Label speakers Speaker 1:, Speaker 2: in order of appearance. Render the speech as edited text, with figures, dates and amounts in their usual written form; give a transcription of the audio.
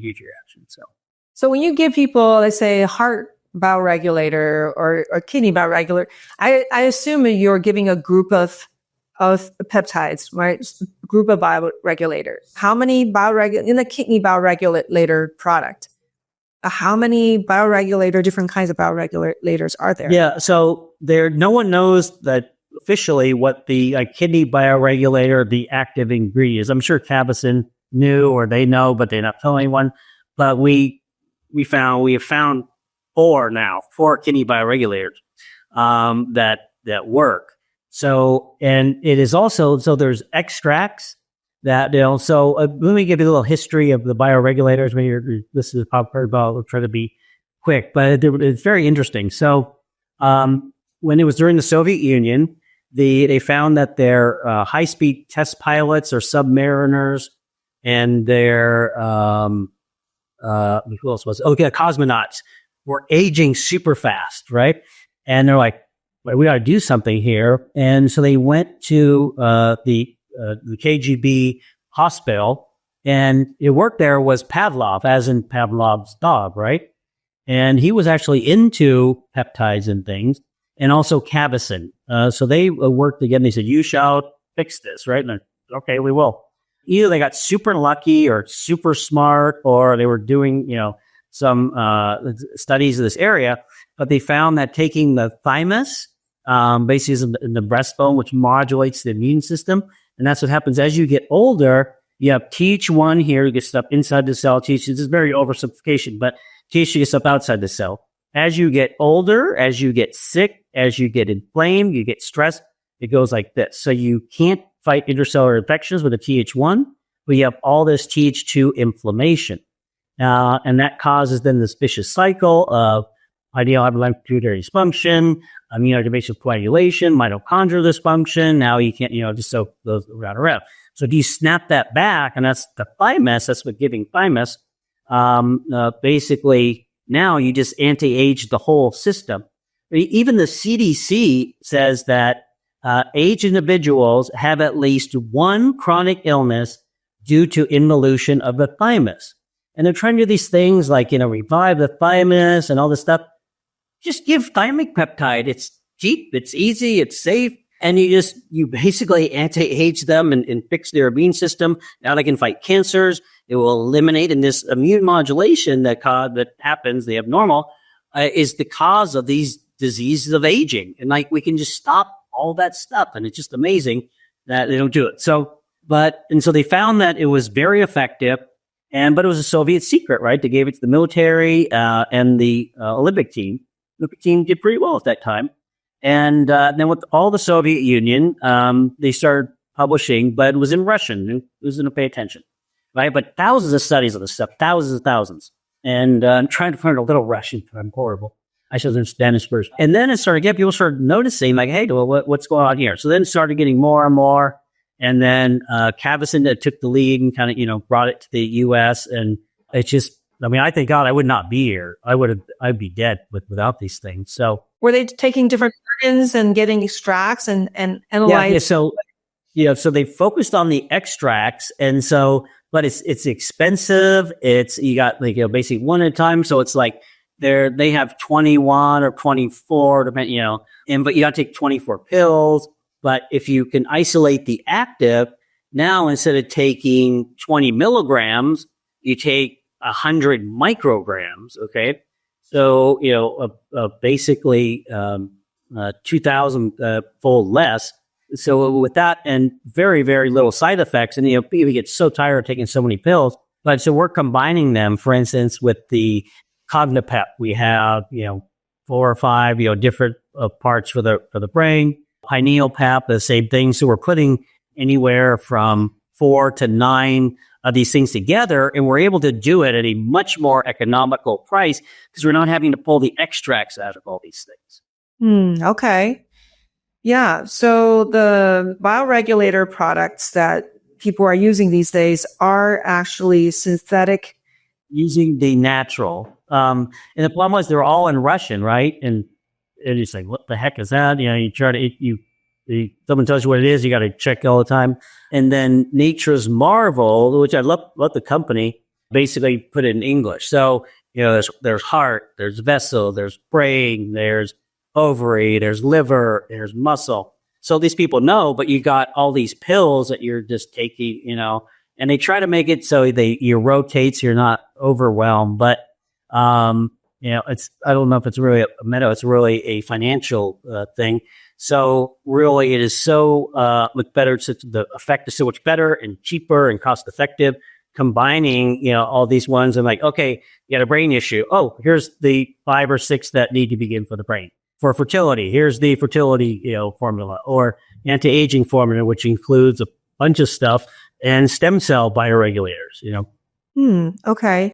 Speaker 1: huge reaction.
Speaker 2: So when you give people, let's say, a heart bioregulator or kidney bioregulator, I assume you're giving a group of peptides, right? Group of bioregulators. How many in the kidney bioregulator product? How many different kinds of bioregulators are there?
Speaker 1: Yeah, so no one knows that officially what the kidney bioregulator, the active ingredient is. I'm sure Cabazin knew, or they know, but they're not telling anyone. But we have found four kidney bioregulators that work. So, and it is also, so there's extracts that, so let me give you a little history of the bioregulators. Maybe this is a heard about, I'll try to be quick, but it's very interesting. So, when it was during the Soviet Union, they found that their high-speed test pilots or submariners and their, who else was it? Cosmonauts were aging super fast, right? And they're like, well, we got to do something here. And so they went to the KGB hospital, and it worked there was Pavlov, as in Pavlov's dog, right? And he was actually into peptides and things, and also Cabazin. So they worked together. They said, you shall fix this, right? And they're, okay, we will. Either they got super lucky or super smart, or they were doing, some studies of this area, but they found that taking the thymus, basically is in the breastbone, which modulates the immune system. And that's what happens as you get older. You have Th1 here, you get stuff inside the cell. This is very oversimplification, but Th2 gets stuff outside the cell. As you get older, as you get sick, as you get inflamed, you get stressed, it goes like this. So you can't fight intercellular infections with a Th1, but you have all this Th2 inflammation. And that causes then this vicious cycle of ideal hyperpituitary dysfunction, immunoactivation coagulation, mitochondrial dysfunction. Now you can't, just so goes around. So do you snap that back? And that's the thymus. That's what giving thymus. Basically, now you just anti-age the whole system. Even the CDC says that aged individuals have at least one chronic illness due to involution of the thymus. And they're trying to do these things like, revive the thymus and all this stuff. Just give thymic peptide. It's cheap, it's easy, it's safe. And you basically anti-age them and fix their immune system. Now they can fight cancers. It will eliminate, and this immune modulation that happens, the abnormal, is the cause of these diseases of aging. And we can just stop all that stuff. And it's just amazing that they don't do it. So they found that it was very effective. But it was a Soviet secret, right? They gave it to the military and the Olympic team. The Olympic team did pretty well at that time. And then with all the Soviet Union, they started publishing, but it was in Russian. Who's going to pay attention, right? But thousands of studies of this stuff, thousands. And I'm trying to learn a little Russian, but I'm horrible. I should understand this first. And then people started noticing, like, hey, what's going on here? So then it started getting more and more. And then Cabazin took the lead and kind of, brought it to the U.S. And it's just, I thank God I would not be here. I'd be dead without these things. So
Speaker 2: were they taking different organs and getting extracts and analyzing?
Speaker 1: So they focused on the extracts, and so, but it's expensive. You got basically one at a time. So it's like they have 21 or 24, depending, but you got to take 24 pills. But if you can isolate the active, now instead of taking 20 milligrams, you take 100 micrograms. Okay. So, basically 2,000 fold less. So with that and very, very little side effects, and, people get so tired of taking so many pills. But so we're combining them, for instance, with the Cognipep. We have, 4 or 5, different parts for the brain. Pineal pap, the same thing. So we're putting anywhere from 4 to 9 of these things together, and we're able to do it at a much more economical price because we're not having to pull the extracts out of all these things.
Speaker 2: Okay. Yeah. So the bioregulator products that people are using these days are actually synthetic.
Speaker 1: Using the natural. And the problem was they're all in Russian, right? And it's like, what the heck is that? You try to, someone tells you what it is, you got to check all the time. And then Nature's Marvel, which I love the company, basically put it in English. So, there's heart, there's vessel, there's brain, there's ovary, there's liver, there's muscle. So these people know, but you got all these pills that you're just taking, and they try to make it so you rotate, so you're not overwhelmed. But, I don't know if it's really a meta, it's really a financial thing. So really it is so much better. The effect is so much better and cheaper and cost effective. Combining, all these ones and like, okay, you got a brain issue. Oh, here's the 5 or 6 that need to be given for the brain. For fertility, here's the fertility, formula, or anti-aging formula, which includes a bunch of stuff, and stem cell bioregulators,
Speaker 2: Okay.